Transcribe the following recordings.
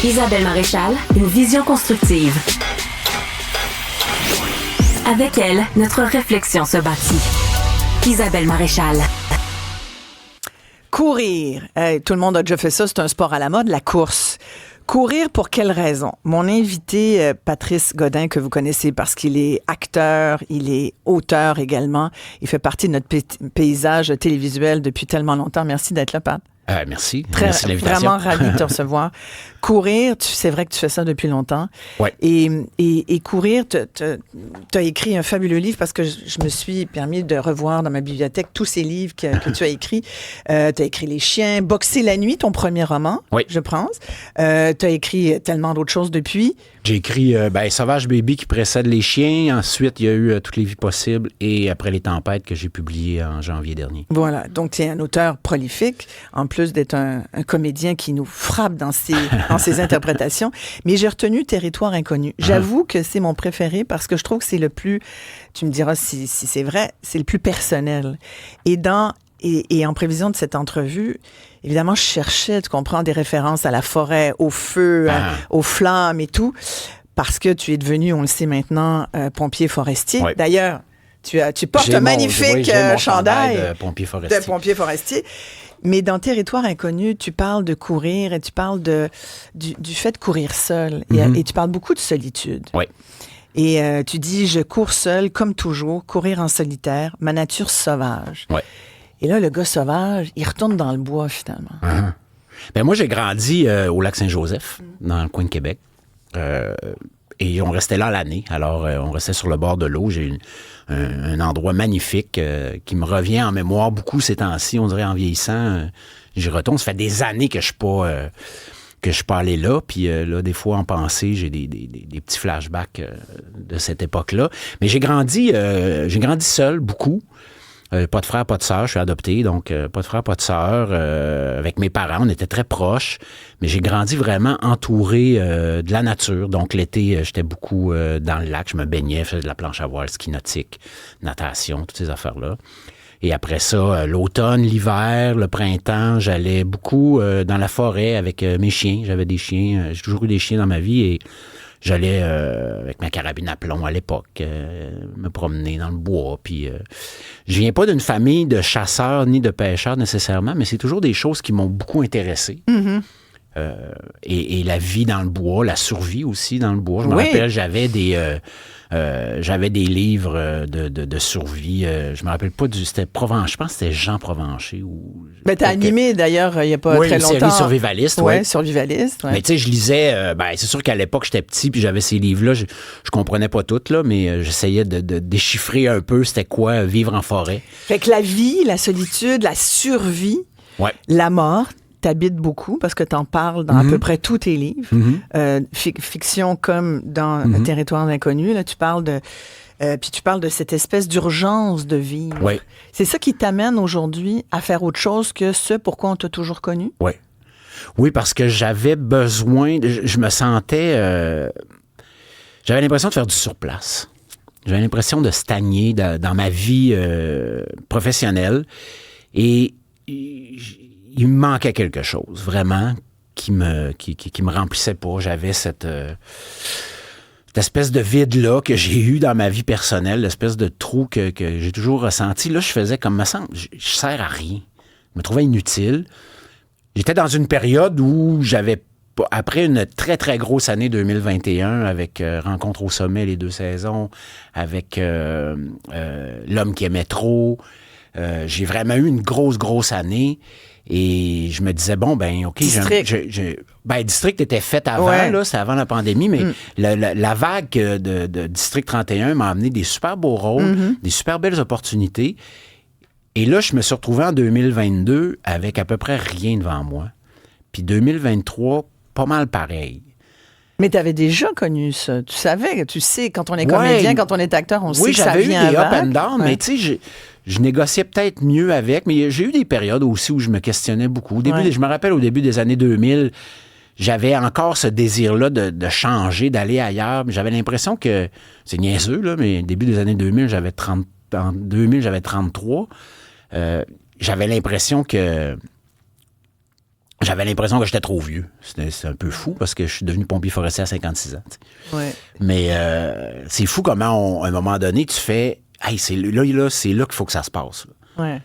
Isabelle Maréchal, une vision constructive. Avec elle, notre réflexion se bâtit. Isabelle Maréchal. Courir. Tout le monde a déjà fait ça, c'est un sport à la mode, la course. Courir pour quelle raison? Mon invité, Patrice Godin, que vous connaissez parce qu'il est acteur, il est auteur également. Il fait partie de notre paysage télévisuel depuis tellement longtemps. Merci d'être là, Pat. Merci. Merci de l'invitation. Vraiment ravi de te recevoir. Courir, c'est vrai que tu fais ça depuis longtemps. Ouais. Et courir, tu as écrit un fabuleux livre parce que je me suis permis de revoir dans ma bibliothèque tous ces livres que tu as écrits. Tu as écrit Les chiens, Boxer la nuit, ton premier roman, oui. Je pense. Tu as écrit tellement d'autres choses depuis. J'ai écrit Sauvage Baby qui précède Les chiens. Ensuite, il y a eu Toutes les vies possibles et Après les tempêtes que j'ai publié en janvier dernier. Voilà. Donc, tu es un auteur prolifique, en plus d'être un comédien qui nous frappe dans ses interprétations. Mais j'ai retenu Territoire inconnu. J'avoue que c'est mon préféré parce que je trouve que c'est le plus, tu me diras si c'est vrai, c'est le plus personnel. Et en prévision de cette entrevue, évidemment, je cherchais, tu comprends, des références à la forêt, au feu, aux flammes et tout, parce que tu es devenu, on le sait maintenant, pompier forestier. Ouais. D'ailleurs, tu portes un magnifique chandail de pompier forestier. De pompier forestier. Mais dans Territoire inconnu, tu parles de courir et tu parles du fait de courir seul. Et tu parles beaucoup de solitude. Oui. Et tu dis, je cours seul, comme toujours, courir en solitaire, ma nature sauvage. Oui. Et là, le gars sauvage, il retourne dans le bois, finalement. Ben moi, j'ai grandi au Lac-Saint-Joseph, dans le coin de Québec. Et on restait là l'année. Alors, on restait sur le bord de l'eau. J'ai un endroit magnifique qui me revient en mémoire beaucoup ces temps-ci. On dirait en vieillissant, j'y retourne. Ça fait des années que je suis pas allé là. Puis là, des fois, en pensée, j'ai des petits flashbacks de cette époque-là. Mais j'ai grandi seul, beaucoup. Pas de frère, pas de sœur. Je suis adopté, donc pas de frère, pas de sœur. Avec mes parents, on était très proches. Mais j'ai grandi vraiment entouré de la nature. Donc l'été, j'étais beaucoup dans le lac. Je me baignais, je faisais de la planche à voile, ski nautique, natation, toutes ces affaires-là. Et après ça, l'automne, l'hiver, le printemps, j'allais beaucoup dans la forêt avec mes chiens. J'avais des chiens. J'ai toujours eu des chiens dans ma vie et j'allais avec ma carabine à plomb à l'époque, me promener dans le bois. Puis, je viens pas d'une famille de chasseurs ni de pêcheurs nécessairement, mais c'est toujours des choses qui m'ont beaucoup intéressé. Mm-hmm. Et la vie dans le bois, la survie aussi dans le bois. Je me rappelle, j'avais des livres de survie. Je me rappelle pas c'était Provencher. Je pense que c'était Jean Provencher. Ben, t'as animé d'ailleurs il y a pas très longtemps. Oui, une série Survivaliste. Oui, Survivaliste. Ouais. Mais tu sais, je lisais, c'est sûr qu'à l'époque, j'étais petit, puis j'avais ces livres-là. Je comprenais pas tout, là, mais j'essayais de déchiffrer un peu c'était quoi vivre en forêt. Fait que la vie, la solitude, la survie, la mort, t'habites beaucoup parce que t'en parles dans à peu près tous tes livres. Fiction comme dans Territoire inconnu, là, tu parles de... puis tu parles de cette espèce d'urgence de vivre. Oui. C'est ça qui t'amène aujourd'hui à faire autre chose que ce pourquoi on t'a toujours connu? Oui. Oui, parce que j'avais besoin... Je me sentais... j'avais l'impression de faire du surplace. J'avais l'impression de stagner dans ma vie professionnelle. Et il me manquait quelque chose, vraiment, qui me remplissait pas. J'avais cette espèce de vide-là que j'ai eu dans ma vie personnelle, l'espèce de trou que j'ai toujours ressenti. Là, je faisais comme me semble, je sers à rien. Je me trouvais inutile. J'étais dans une période où après une très, très grosse année 2021, avec Rencontre au sommet, les 2 saisons, avec L'homme qui aimait trop, j'ai vraiment eu une grosse, grosse année. Et je me disais, bon, ben OK. District était fait avant, là, c'est avant la pandémie, mais la vague de District 31 m'a amené des super beaux rôles, des super belles opportunités. Et là, je me suis retrouvé en 2022 avec à peu près rien devant moi. Puis 2023, pas mal pareil. Mais tu avais déjà connu ça. Tu sais, quand on est comédien, quand on est acteur, on sait que ça vient j'avais eu des avec. up and down, mais tu sais, je négociais peut-être mieux avec, mais j'ai eu des périodes aussi où je me questionnais beaucoup. Je me rappelle au début des années 2000, j'avais encore ce désir-là de changer, d'aller ailleurs. Mais j'avais l'impression que, c'est niaiseux, là, mais au début des années 2000, en 2000, j'avais 33. J'avais l'impression que j'avais l'impression que j'étais trop vieux. C'est un peu fou parce que je suis devenu pompier forestier à 56 ans. Ouais. Mais c'est fou comment, à un moment donné, tu fais « Hey, c'est là qu'il faut que ça se passe. » Ouais.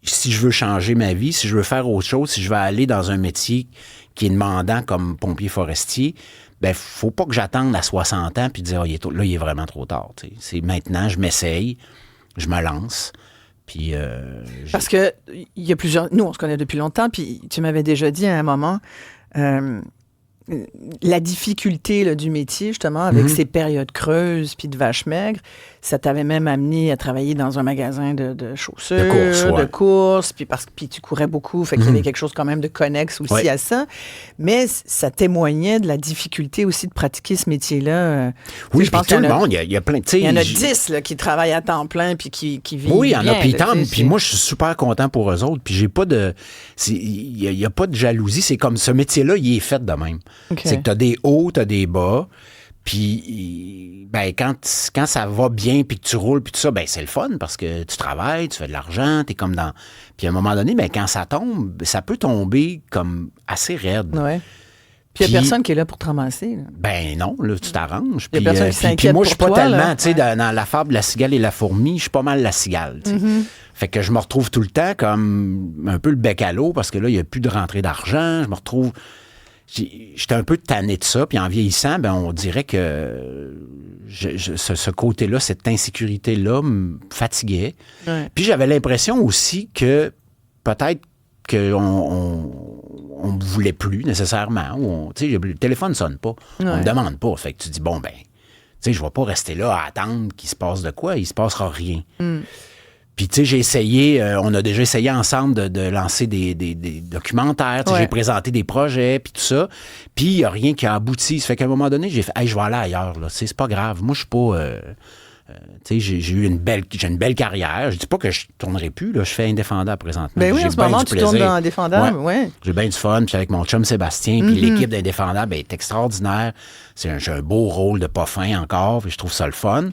Si je veux changer ma vie, si je veux faire autre chose, si je veux aller dans un métier qui est demandant comme pompier forestier, ben faut pas que j'attende à 60 ans puis dire il est vraiment trop tard. T'sais. C'est maintenant, je m'essaye, je me lance. Puis parce que il y a plusieurs. Nous, on se connaît depuis longtemps, puis tu m'avais déjà dit à un moment. La difficulté là, du métier, justement, avec ces périodes creuses puis de vaches maigres, ça t'avait même amené à travailler dans un magasin de chaussures, de courses, puis tu courais beaucoup, fait qu'il y avait quelque chose quand même de connexe aussi à ça. Mais ça témoignait de la difficulté aussi de pratiquer ce métier-là. Oui, je pense tout le monde, il y a plein de... Il y en a 10 là, qui travaillent à temps plein puis qui vivent oui, il y en a, bien. Puis moi, je suis super content pour eux autres, puis j'ai pas de... Il n'y a pas de jalousie, c'est comme ce métier-là, il est fait de même. Okay. C'est que tu as des hauts, tu as des bas, puis ben, quand ça va bien, puis que tu roules, puis tout ça, ben c'est le fun parce que tu travailles, tu fais de l'argent, tu es comme dans... Puis à un moment donné, ben, quand ça tombe, ça peut tomber comme assez raide. Ouais. Puis il n'y a personne qui est là pour te ramasser. Là. Ben non, là, tu t'arranges. Il y a personne qui s'inquiète puis moi, je suis pas toi, tellement, tu sais, dans la fable de la cigale et la fourmi, je suis pas mal la cigale, tu sais. Fait que je me retrouve tout le temps comme un peu le bec à l'eau parce que là, il n'y a plus de rentrée d'argent. Je me retrouve... J'étais un peu tanné de ça, puis en vieillissant, ben on dirait que ce côté-là, cette insécurité-là me fatiguait. Ouais. Puis j'avais l'impression aussi que peut-être qu'on ne voulait plus nécessairement. Le téléphone ne sonne pas. Ouais. On ne me demande pas. Fait que tu dis, bon, ben, je ne vais pas rester là à attendre qu'il se passe de quoi. Il ne se passera rien. Puis, tu sais, j'ai essayé, on a déjà essayé ensemble de lancer des documentaires. Ouais. J'ai présenté des projets, puis tout ça. Puis, il n'y a rien qui a abouti. Ça fait qu'à un moment donné, j'ai fait, hey, je vais aller ailleurs, là. C'est pas grave. Moi, je suis pas. Tu sais, j'ai eu une belle carrière. Je dis pas que je tournerai plus, là. Je fais Indéfendable présentement. Ben oui, en ce moment, tu tournes dans Indéfendable, ouais. J'ai bien du fun. Puis, avec mon chum Sébastien, puis l'équipe d'Indéfendable est extraordinaire. J'ai un beau rôle de pas fin encore, puis je trouve ça le fun.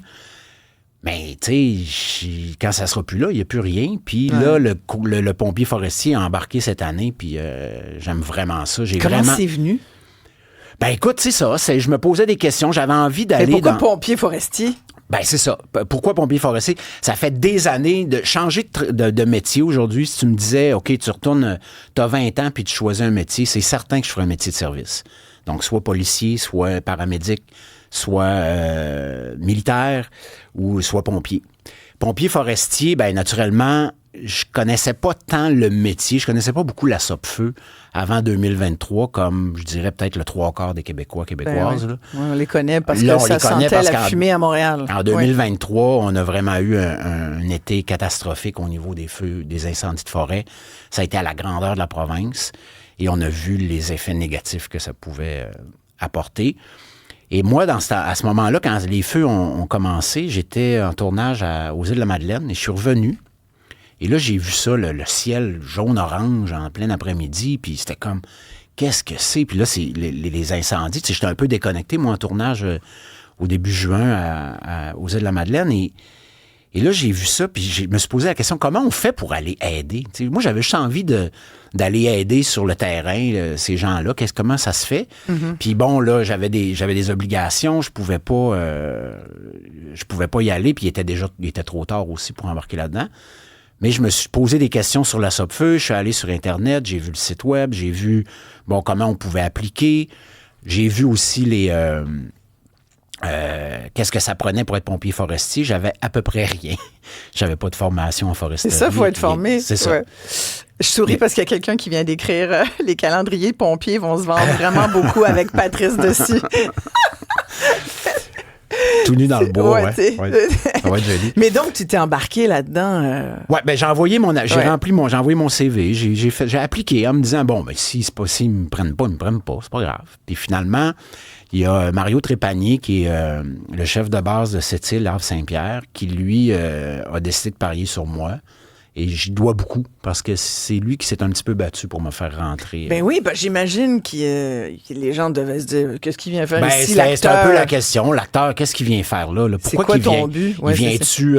Mais, tu sais, quand ça sera plus là, il n'y a plus rien. Puis là, le pompier forestier a embarqué cette année, puis j'aime vraiment ça. Comment c'est venu? Ben, écoute, c'est ça. Je me posais des questions. J'avais envie d'aller pourquoi pompier forestier? Ben, c'est ça. Pourquoi pompier forestier? Ça fait des années de changer de métier aujourd'hui. Si tu me disais, OK, tu retournes, tu as 20 ans, puis tu choisis un métier, c'est certain que je ferais un métier de service. Donc, soit policier, soit paramédic, soit militaire ou soit pompier. Pompier forestier, ben naturellement, je connaissais pas tant le métier, je connaissais pas beaucoup la SOPFEU avant 2023, comme je dirais peut-être le 3/4 des Québécois, Québécoises. Ben oui. On les connaît parce que ça sentait la fumée à Montréal. En 2023, on a vraiment eu un été catastrophique au niveau des feux, des incendies de forêt. Ça a été à la grandeur de la province et on a vu les effets négatifs que ça pouvait apporter. Et moi, à ce moment-là, quand les feux ont commencé, j'étais en tournage aux îles de la Madeleine et je suis revenu. Et là, j'ai vu ça, le ciel jaune-orange en plein après-midi, puis c'était comme, qu'est-ce que c'est? Puis là, c'est les incendies. Tu sais, j'étais un peu déconnecté, moi, en tournage au début juin aux îles de la Madeleine. Et là, j'ai vu ça, puis je me suis posé la question, comment on fait pour aller aider? Tu sais, moi, j'avais juste envie d'aller aider sur le terrain, ces gens-là. Comment ça se fait? Puis bon, là, j'avais des obligations, je pouvais pas y aller, puis il était trop tard aussi pour embarquer là-dedans. Mais je me suis posé des questions sur la SOPFEU, je suis allé sur Internet, j'ai vu le site web, j'ai vu, comment on pouvait appliquer. J'ai vu aussi qu'est-ce que ça prenait pour être pompier forestier. J'avais à peu près rien. J'avais pas de formation en foresterie. C'est ça, il faut être formé. C'est ça. Ouais. Je souris parce qu'il y a quelqu'un qui vient d'écrire les calendriers de pompiers vont se vendre vraiment beaucoup avec Patrice dessus. Tout nu dans le bois, ouais. Ça va être joli. Mais donc, tu t'es embarqué là-dedans. Ouais, ben j'ai envoyé j'ai envoyé mon CV, j'ai appliqué en me disant, bon, ben s'ils me prennent pas, c'est pas grave. Puis finalement, il y a Mario Trépanier, qui est le chef de base de cette île, Havre-Saint-Pierre, qui, lui, a décidé de parier sur moi. Et j'y dois beaucoup parce que c'est lui qui s'est un petit peu battu pour me faire rentrer. Ben oui, j'imagine que les gens devaient se dire qu'est-ce qu'il vient faire ici, c'est l'acteur? un peu la question. L'acteur, qu'est-ce qu'il vient faire là? C'est quoi ton but? Ouais, il vient-tu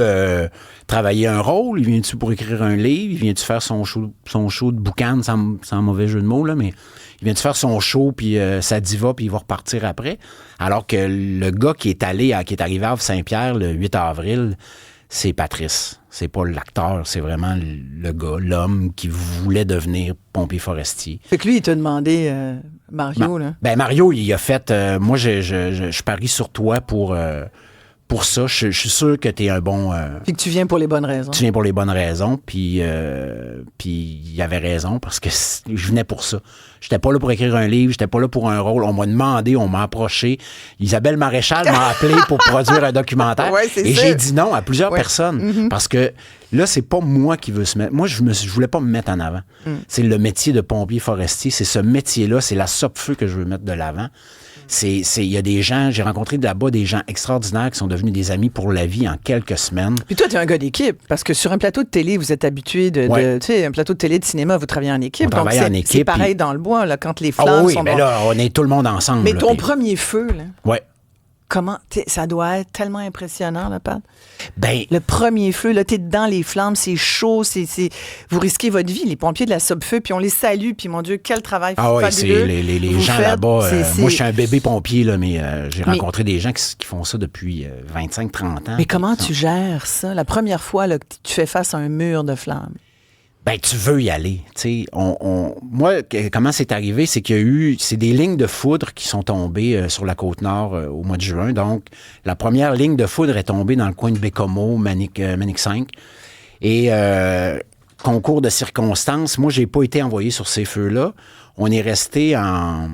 travailler un rôle? Il vient-tu pour écrire un livre? Il vient-tu faire son show de boucan, sans mauvais jeu de mots, là, mais il vient-tu faire son show, puis sa diva, puis il va repartir après? Alors que le gars qui est arrivé à Havre-Saint-Pierre le 8 avril, c'est Patrice. C'est pas l'acteur, c'est vraiment le gars, l'homme qui voulait devenir pompier forestier. Fait que lui, il t'a demandé, Mario, là. Ben Mario, il a fait, moi, je parie sur toi pour ça. Je suis sûr que t'es un bon... Puis que tu viens pour les bonnes raisons. Tu viens pour les bonnes raisons, puis il avait raison, parce que je venais pour ça. J'étais pas là pour écrire un livre, j'étais pas là pour un rôle. On m'a demandé, on m'a approché. Isabelle Maréchal m'a appelé pour produire un documentaire. Ouais, et j'ai dit non à plusieurs personnes, parce que là, c'est pas moi qui veux se mettre... Moi, je voulais pas me mettre en avant. C'est le métier de pompier forestier, c'est ce métier-là, c'est la sope-feu que je veux mettre de l'avant. Il y a des gens, j'ai rencontré là-bas des gens extraordinaires qui sont devenus des amis pour la vie en quelques semaines. Puis toi, tu es un gars d'équipe, parce que sur un plateau de télé, vous êtes habitué tu sais, un plateau de télé, de cinéma, vous travaillez en équipe. On travaille en équipe. C'est pareil dans le bois, là, quand les flammes sont... mais là, on est tout le monde ensemble. Mais là, ton premier feu, là... Ouais. Comment... Ça doit être tellement impressionnant, là, Pat. Ben... Le premier feu, là, t'es dedans les flammes, c'est chaud, vous risquez votre vie, les pompiers de la Sope-Feu, puis on les salue, puis mon Dieu, quel travail fabuleux. C'est les gens là-bas. Moi, je suis un bébé pompier, là, mais j'ai rencontré des gens qui font ça depuis 25-30 ans. Mais comment tu gères ça, la première fois là, que tu fais face à un mur de flammes? Ben, tu veux y aller. Moi, comment c'est arrivé, c'est qu'il y a eu... C'est des lignes de foudre qui sont tombées sur la Côte-Nord au mois de juin. Donc, la première ligne de foudre est tombée dans le coin de Bécomo, Manic 5. Et concours de circonstances, moi, j'ai pas été envoyé sur ces feux-là. On est resté en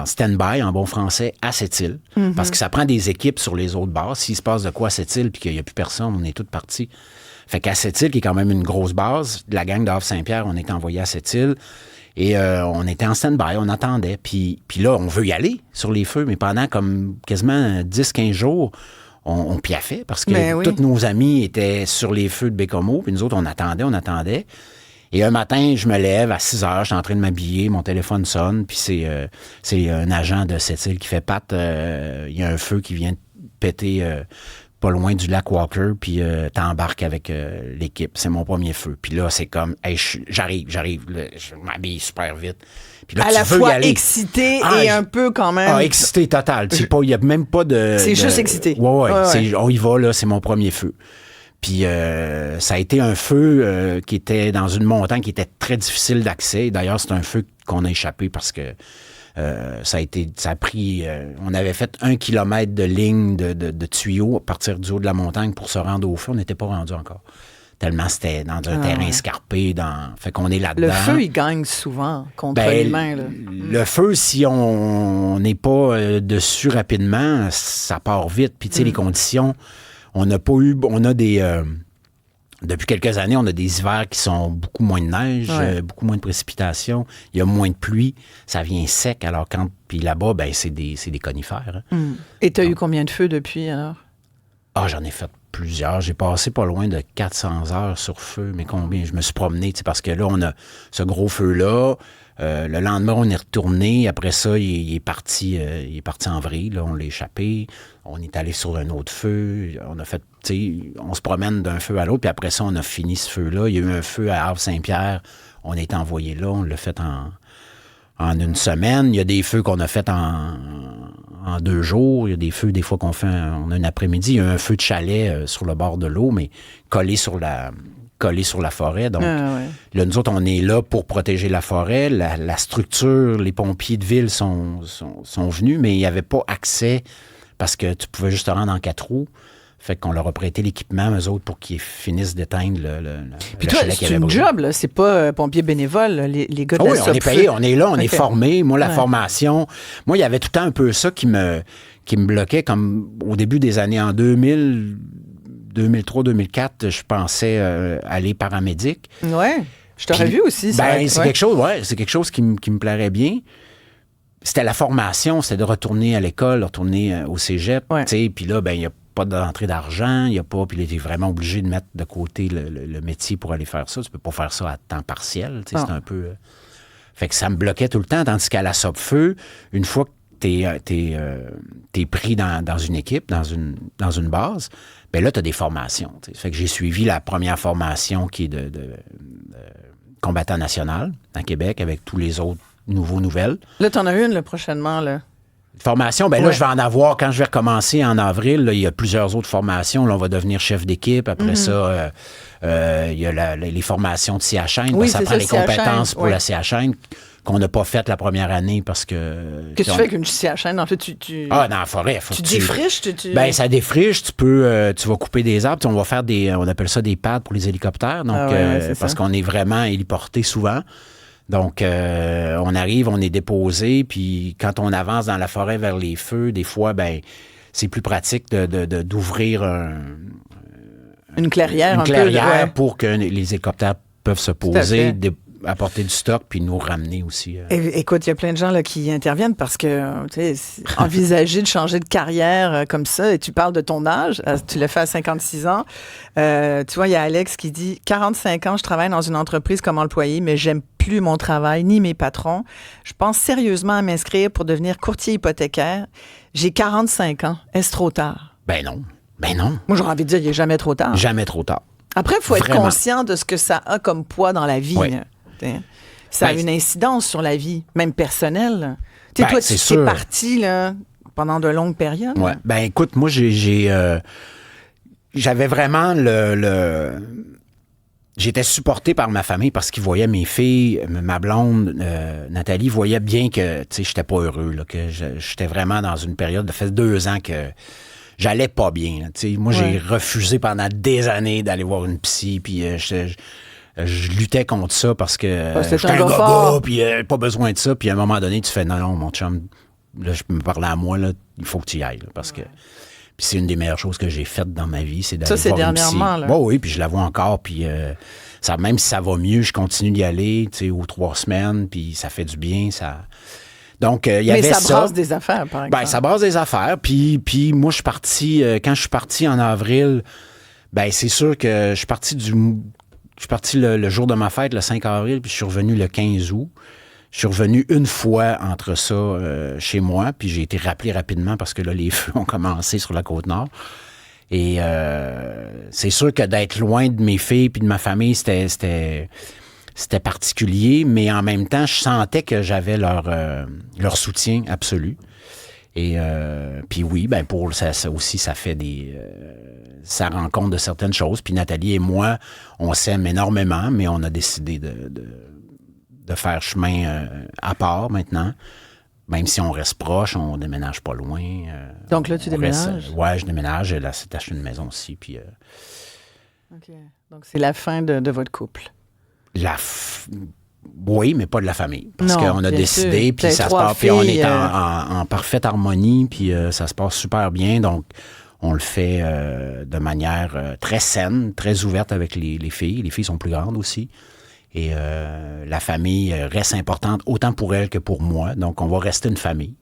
stand-by, en bon français, à Sept-Îles. Parce que ça prend des équipes sur les autres bases. S'il se passe de quoi à Sept-Îles puis qu'il n'y a plus personne, on est tous partis. Fait qu'à Sept-Îles, qui est quand même une grosse base, la gang de Havre-Saint-Pierre, on est envoyé à Sept-Îles et on était en stand-by, on attendait. Puis là, on veut y aller sur les feux, mais pendant comme quasiment 10-15 jours, on piaffait parce que tous nos amis étaient sur les feux de Bécomo, puis nous autres, on attendait. Et un matin, je me lève à 6 heures, je suis en train de m'habiller, mon téléphone sonne, puis c'est un agent de Sept-Îles qui fait « Pat, il y a un feu qui vient de péter... pas loin du lac Walker, puis t'embarques avec l'équipe. C'est mon premier feu. Puis là, c'est comme, hey, j'arrive, là, je m'habille super vite. Puis là, à la fois excité et un peu quand même... excité total. Il n'y a même pas de... C'est juste excité. Ouais. On y va, là, c'est mon premier feu. Puis ça a été un feu qui était dans une montagne qui était très difficile d'accès. D'ailleurs, c'est un feu qu'on a échappé parce que ça a pris... on avait fait 1 kilomètre de ligne de tuyaux à partir du haut de la montagne pour se rendre au feu. On n'était pas rendu encore. Tellement c'était dans un terrain escarpé. Fait qu'on est là-dedans. Le feu, il gagne souvent contre l'humain. Là. Le feu, si on n'est pas dessus rapidement, ça part vite. Puis tu sais, les conditions, on n'a pas eu... On a des... depuis quelques années, on a des hivers qui sont beaucoup moins de neige, beaucoup moins de précipitations. Il y a moins de pluie. Ça vient sec. Alors, puis là-bas, ben, c'est des conifères. Hein. Et tu as eu combien de feux depuis, alors? J'en ai fait plusieurs. J'ai passé pas loin de 400 heures sur feu. Mais combien? Je me suis promené, parce que là, on a ce gros feu-là. Le lendemain, on est retourné. Après ça, il est parti en vrille. Là, on l'a échappé. On est allé sur un autre feu. On a fait, on se promène d'un feu à l'autre. Puis après ça, on a fini ce feu-là. Il y a eu un feu à Havre-Saint-Pierre. On est envoyé là. On l'a fait en une semaine. Il y a des feux qu'on a fait en 2 jours. Il y a des feux, des fois, on a un après-midi. Il y a un feu de chalet sur le bord de l'eau, mais collé sur la forêt. Donc, là, nous autres, on est là pour protéger la forêt. La structure, les pompiers de ville sont venus, mais il n'y avait pas accès parce que tu pouvais juste te rendre en 4 roues. Fait qu'on leur a prêté l'équipement, eux autres, pour qu'ils finissent d'éteindre Puis toi, c'est une job, là. C'est pas pompier bénévole, les gars de la on est payé, on est là, on est formé. Moi, la formation... Moi, il y avait tout le temps un peu ça qui me bloquait, comme au début des années en 2003, 2004, je pensais aller paramédic. Ouais, je t'aurais vu aussi. C'est quelque chose qui me plairait bien. C'était la formation, c'était de retourner à l'école, de retourner au cégep. Puis là, il y a pas d'entrée d'argent, il y a pas, puis il était vraiment obligé de mettre de côté le métier pour aller faire ça. Tu peux pas faire ça à temps partiel, tu sais, c'est un peu... Fait que ça me bloquait tout le temps, tandis qu'à la Sopfeu, une fois que t'es pris dans une équipe, dans une base, ben là, t'as des formations. T'sais. Fait que j'ai suivi la première formation qui est de combattant national à Québec avec tous les autres nouvelles. Là, t'en as une, là, prochainement, là. Formation, ben là, je vais en avoir, quand je vais recommencer en avril, là, il y a plusieurs autres formations. Là, on va devenir chef d'équipe. Après ça, il y a les formations de CHN. Oui, ça c'est prend ça, les compétences CHN, pour la CHN qu'on n'a pas faites la première année parce que... Qu'est-ce que tu fais avec une CHN? En fait, tu... Ah, dans la forêt. Faut tu que défriches? Ben, ça défriche. Tu peux... tu vas couper des arbres. On va faire on appelle ça des pads pour les hélicoptères. Donc, parce qu'on est vraiment héliporté souvent. Donc, on arrive, on est déposé, puis quand on avance dans la forêt vers les feux, des fois, ben c'est plus pratique d'ouvrir une clairière, pour que les hélicoptères peuvent se poser, apporter du stock, puis nous ramener aussi. Écoute, il y a plein de gens là, qui interviennent parce que, tu sais, envisager de changer de carrière comme ça, et tu parles de ton âge, tu l'as fait à 56 ans. Tu vois, il y a Alex qui dit « 45 ans, je travaille dans une entreprise comme employé, mais j'aime plus mon travail ni mes patrons. Je pense sérieusement à m'inscrire pour devenir courtier hypothécaire. J'ai 45 ans. Est-ce trop tard? » Ben non. Ben non. Moi, j'aurais envie de dire, il n'est jamais trop tard. Jamais trop tard. Après, il faut être conscient de ce que ça a comme poids dans la vie. Oui. Ça a une incidence sur la vie, même personnelle. Toi, tu es parti là, pendant de longues périodes. Ouais. Ben écoute, moi, j'avais vraiment J'étais supporté par ma famille parce qu'ils voyaient mes filles, ma blonde, Nathalie, voyait bien que, tu sais, j'étais pas heureux, là, que j'étais vraiment dans une période, ça fait 2 ans que j'allais pas bien. Tu sais, moi, j'ai refusé pendant des années d'aller voir une psy, puis je luttais contre ça parce que j'étais un gars, puis pas besoin de ça. Puis à un moment donné, tu fais non, mon chum, là, je me parlais à moi, là, il faut que tu y ailles. Là, parce que puis c'est une des meilleures choses que j'ai faites dans ma vie, c'est d'aller voir une psy. Ça, c'est dernièrement, là. Bon, oui, puis je la vois encore. Puis même si ça va mieux, je continue d'y aller, tu sais, aux 3 semaines, puis ça fait du bien, ça... Donc, il y avait ça. Mais ça brasse des affaires, par exemple. Ben, ça brasse des affaires. Puis moi, je suis parti... quand je suis parti en avril, ben c'est sûr que je suis parti le jour de ma fête, le 5 avril, puis je suis revenu le 15 août. Je suis revenu une fois entre ça chez moi, puis j'ai été rappelé rapidement parce que là, les feux ont commencé sur la Côte-Nord. Et c'est sûr que d'être loin de mes filles puis de ma famille, c'était particulier, mais en même temps, je sentais que j'avais leur soutien absolu. Et puis oui, ben pour ça aussi, ça fait ça rend compte de certaines choses. Puis Nathalie et moi, on s'aime énormément, mais on a décidé de faire chemin à part maintenant. Même si on reste proche, on déménage pas loin. Donc là, tu déménages? Ouais, je déménage. Elle s'est acheté une maison aussi. Puis, OK. Donc c'est la fin de votre couple? Oui, mais pas de la famille. Parce qu'on a décidé, puis ça se passe, puis on est en parfaite harmonie, puis ça se passe super bien. Donc, on le fait de manière très saine, très ouverte avec les filles. Les filles sont plus grandes aussi. Et la famille reste importante autant pour elle que pour moi. Donc, on va rester une famille.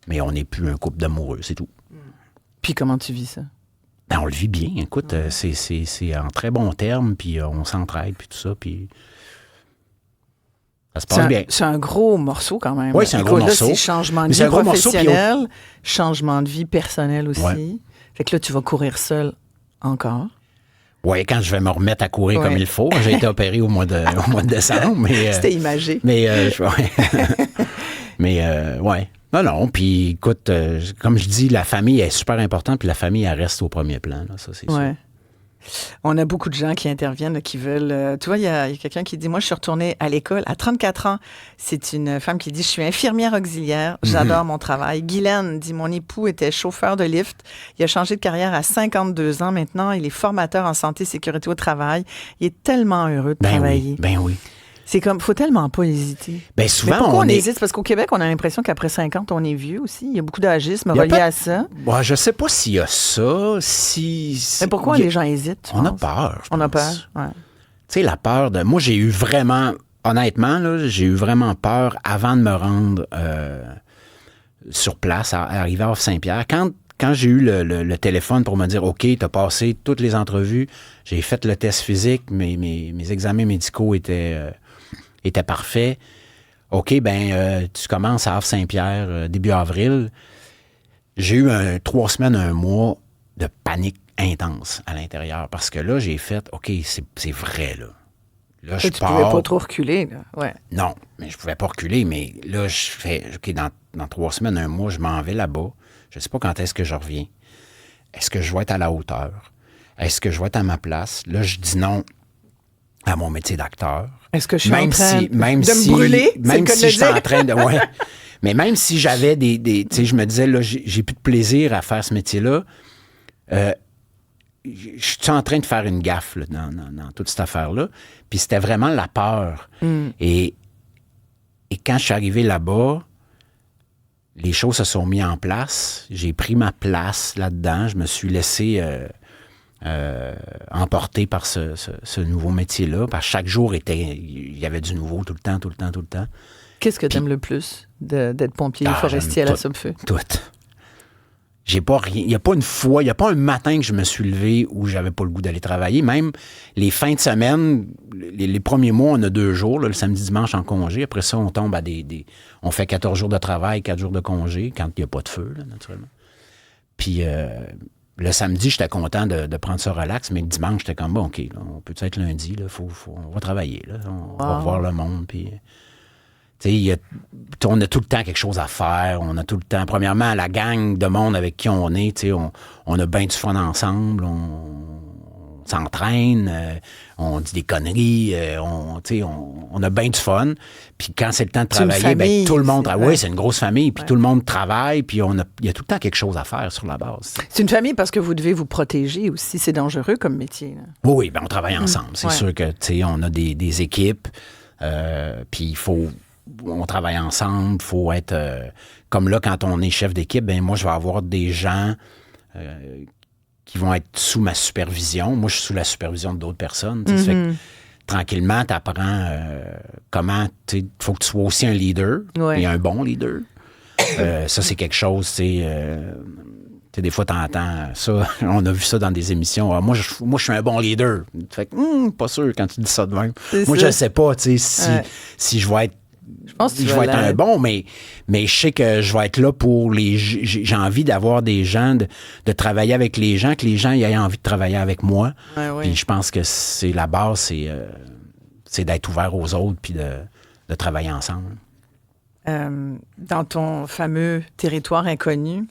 Mais on n'est plus un couple d'amoureux, c'est tout. Puis comment tu vis ça? Ben, on le vit bien. Écoute, c'est en très bons termes, puis on s'entraide, puis tout ça, puis ça se passe bien. C'est un gros morceau quand même. Oui, c'est un gros morceau. C'est changement de vie professionnel, changement de vie personnel aussi. Ouais. Fait que là, tu vas courir seul encore. Oui, quand je vais me remettre à courir comme il faut. J'ai été opéré au mois de décembre. Mais, c'était imagé. Mais, ouais. Non, puis écoute, comme je dis, la famille est super importante, puis la famille, elle reste au premier plan. Là, ça, c'est sûr. On a beaucoup de gens qui interviennent, qui veulent... tu vois, il y a quelqu'un qui dit, moi, je suis retournée à l'école à 34 ans. C'est une femme qui dit, je suis infirmière auxiliaire, j'adore mon travail. Guylaine dit, mon époux était chauffeur de lift. Il a changé de carrière à 52 ans maintenant. Il est formateur en santé et sécurité au travail. Il est tellement heureux de travailler. Ben oui. C'est comme, faut tellement pas hésiter. Ben souvent, mais pourquoi on hésite? Parce qu'au Québec, on a l'impression qu'après 50, on est vieux aussi. Il y a beaucoup d'agisme relié à ça. Ouais, je sais pas s'il y a ça. Mais pourquoi les gens hésitent? On a peur. On a peur, ouais. Tu sais, la peur de... Moi, j'ai eu vraiment... Honnêtement, là, j'ai eu vraiment peur avant de me rendre sur place, arriver à Saint-Pierre. Quand quand j'ai eu le téléphone pour me dire, OK, tu as passé toutes les entrevues, j'ai fait le test physique, mes examens médicaux étaient parfaits. OK, tu commences à Havre-Saint-Pierre début avril. J'ai eu 3 semaines, 1 mois de panique intense à l'intérieur parce que là, j'ai fait, OK, c'est vrai, là. Là, je pars. Tu pouvais pas trop reculer, là. Ouais. Non, mais je pouvais pas reculer, mais là, je fais, OK, dans 3 semaines, 1 mois, je m'en vais là-bas. Je sais pas quand est-ce que je reviens. Est-ce que je vais être à la hauteur? Est-ce que je vais être à ma place? Là, je dis non à mon métier d'acteur. Est-ce que je suis en train de me me brûler? Même si je suis en train de... Ouais. Mais même si j'avais tu sais, je me disais, là, j'ai plus de plaisir à faire ce métier-là, je suis en train de faire une gaffe là, dans toute cette affaire-là. Puis c'était vraiment la peur. Et quand je suis arrivé là-bas, les choses se sont mises en place. J'ai pris ma place là-dedans. Je me suis laissé emporter par ce nouveau métier-là. Parce que chaque jour, il y avait du nouveau tout le temps. Qu'est-ce que tu aimes le plus d'être pompier forestier à la Somfeu? Tout. J'ai pas rien. Il n'y a pas une fois, il n'y a pas un matin que je me suis levé où j'avais pas le goût d'aller travailler. Même les fins de semaine, les premiers mois, on a 2 jours, là, le samedi, dimanche en congé. Après ça, on tombe à on fait 14 jours de travail, 4 jours de congé, quand il n'y a pas de feu, là, naturellement. Puis le samedi, j'étais content de prendre ça relax, mais le dimanche, j'étais comme, bon, OK, là, on peut être lundi, là, on va travailler, là, on va voir le monde, puis... on a tout le temps quelque chose à faire. On a tout le temps... Premièrement, la gang de monde avec qui on est, on a bien du fun ensemble. On s'entraîne. On dit des conneries. On a bien du fun. Puis quand c'est le temps de travailler, tout le monde... Oui, c'est une grosse famille. Puis tout le monde travaille. Puis il y a tout le temps quelque chose à faire sur la base. C'est une famille parce que vous devez vous protéger aussi. C'est dangereux comme métier. Là. Oui, on travaille ensemble. C'est sûr que on a des équipes. Puis il faut... On travaille ensemble, il faut être... comme là, quand on est chef d'équipe, moi, je vais avoir des gens qui vont être sous ma supervision. Moi, je suis sous la supervision d'autres personnes. Ça fait que, tranquillement, tu apprends comment... Il faut que tu sois aussi un leader, et un bon leader. Ça, c'est quelque chose, des fois, t'entends ça. On a vu ça dans des émissions. Moi, je suis un bon leader. Fait que, pas sûr quand tu dis ça de même. Moi, je ne sais pas, si je vais être... Je pense que je vais être un bon, mais je sais que je vais être là pour les... J'ai envie d'avoir des gens, de travailler avec les gens, que les gens aient envie de travailler avec moi. Puis je pense que c'est la base, c'est d'être ouvert aux autres puis de travailler ensemble. Dans ton fameux territoire inconnu,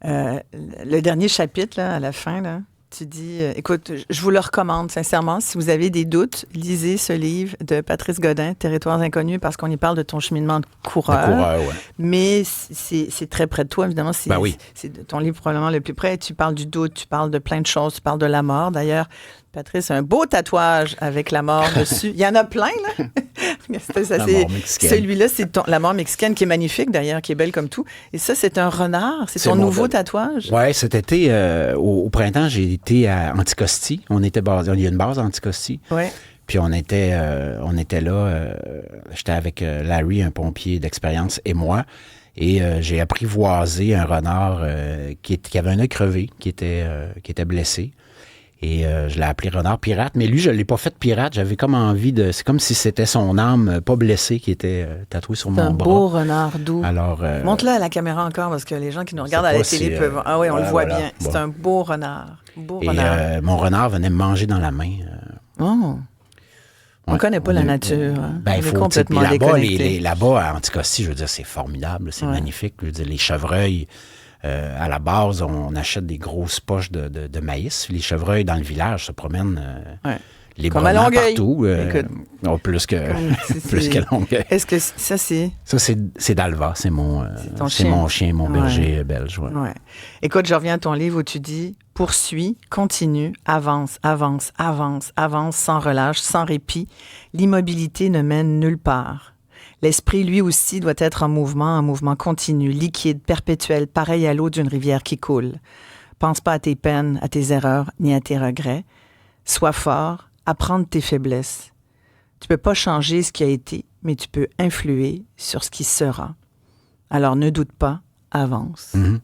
le dernier chapitre, là, à la fin, là, tu dis, écoute, je vous le recommande sincèrement. Si vous avez des doutes, lisez ce livre de Patrice Godin, Territoires inconnus, parce qu'on y parle de ton cheminement de coureur. Mais c'est très près de toi, évidemment. C'est ton livre probablement le plus près. Tu parles du doute, tu parles de plein de choses, tu parles de la mort. D'ailleurs, Patrice a un beau tatouage avec la mort dessus. Il y en a plein, là. Celui-là, c'est la mort mexicaine qui est magnifique, d'ailleurs, qui est belle comme tout. Et ça, c'est un renard. C'est ton nouveau tatouage. Oui, cet été, au printemps, j'ai été à Anticosti. Il y a une base à Anticosti. Ouais. Puis on était là. J'étais avec Larry, un pompier d'expérience, et moi. Et j'ai apprivoisé un renard qui avait un œil crevé, qui était blessé. Et je l'ai appelé renard pirate. Mais lui, je ne l'ai pas fait pirate. J'avais comme envie de... C'est comme si c'était son âme pas blessée qui était tatouée sur mon bras. C'est un beau renard doux. Alors, montre-le à la caméra encore, parce que les gens qui nous regardent à la télé peuvent... Ah oui, on le voit bien. Bon. C'est un beau renard. Mon renard venait me manger dans la main. On ne connaît pas la nature. On est complètement déconnecté. Là-bas, à Anticosti, je veux dire, c'est formidable. C'est magnifique. Je veux dire, les chevreuils... à la base, on achète des grosses poches de maïs. Les chevreuils dans le village se promènent les bras partout. Plus que Longueuil. Est-ce que ça, c'est... Ça, c'est Dalva. C'est mon chien, mon berger belge. Ouais. Écoute, je reviens à ton livre où tu dis « Poursuis, continue, avance, avance, avance, avance, sans relâche, sans répit. L'immobilité ne mène nulle part. » L'esprit, lui aussi, doit être en mouvement continu, liquide, perpétuel, pareil à l'eau d'une rivière qui coule. Pense pas à tes peines, à tes erreurs, ni à tes regrets. Sois fort, apprends de tes faiblesses. Tu peux pas changer ce qui a été, mais tu peux influer sur ce qui sera. Alors ne doute pas, avance. Mm-hmm.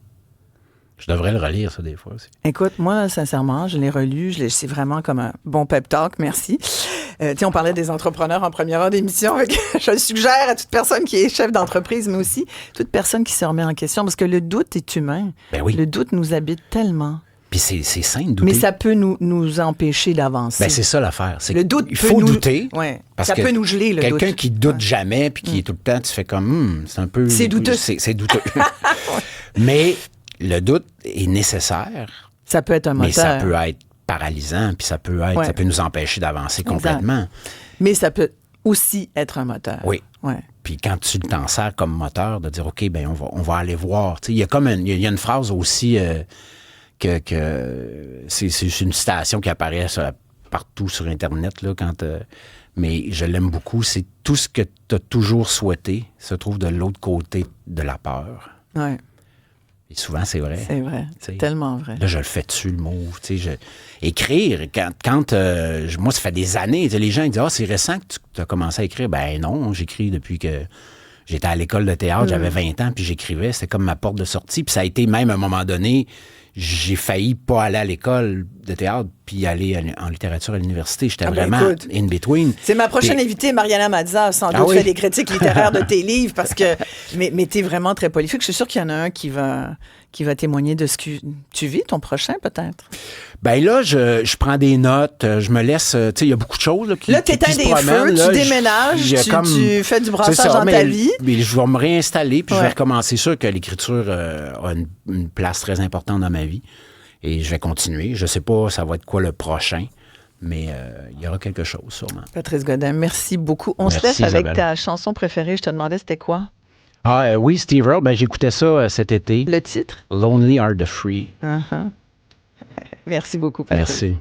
Je devrais le relire, ça, des fois aussi. Écoute, moi, sincèrement, je l'ai relu. C'est vraiment comme un bon pep talk. Merci. Tiens, on parlait des entrepreneurs en première heure d'émission. Je le suggère à toute personne qui est chef d'entreprise, mais aussi toute personne qui se remet en question, parce que le doute est humain. Ben oui. Le doute nous habite tellement. Puis c'est sain de douter. Mais ça peut nous empêcher d'avancer. Ben c'est ça l'affaire. Le doute il faut douter. Ouais. Parce ça que peut nous geler, le doute. quelqu'un qui doute jamais puis qui est tout le temps, tu fais comme, c'est un peu... C'est douteux. C'est douteux. Mais le doute est nécessaire. Ça peut être un moteur. Mais ça peut être paralysant, puis ça peut nous empêcher d'avancer complètement. Mais ça peut aussi être un moteur. Oui. Ouais. Puis quand tu t'en sers comme moteur, de dire, OK, ben on va aller voir. Tu sais, il y a comme il y a une phrase aussi que c'est une citation qui apparaît partout sur Internet, là, mais je l'aime beaucoup. C'est tout ce que tu as toujours souhaité se trouve de l'autre côté de la peur. Ouais. Et souvent, c'est vrai. C'est vrai. C'est tellement vrai. Là, je le fais dessus, le mot. Écrire, quand moi, ça fait des années, les gens ils disent « Ah, c'est récent que tu as commencé à écrire. » Ben non, j'écris depuis que j'étais à l'école de théâtre, j'avais 20 ans, puis j'écrivais. C'était comme ma porte de sortie. Puis ça a été même, à un moment donné, j'ai failli pas aller à l'école de théâtre puis aller en littérature à l'université. J'étais vraiment in between. C'est ma prochaine invitée, Mariana Mazza, sans doute fait des critiques littéraires de tes livres, parce que mais t'es vraiment très prolifique. Je suis sûre qu'il y en a un qui va témoigner de ce que tu vis, ton prochain peut-être. Ben là, je prends des notes, je me laisse, tu sais, il y a beaucoup de choses là, qui t'éteins des feux, tu déménages, tu fais du brassage dans ta vie. Mais je vais me réinstaller, puis je vais recommencer. C'est sûr que l'écriture a une place très importante dans ma vie. Et je vais continuer. Je ne sais pas ça va être quoi le prochain, mais il y aura quelque chose sûrement. Patrice Godin, merci beaucoup. On se laisse avec ta chanson préférée. Je te demandais c'était quoi? Oui, Steve Earle, ben, j'écoutais ça cet été. Le titre? Lonely Are the Free. Merci beaucoup, Patrice. Merci.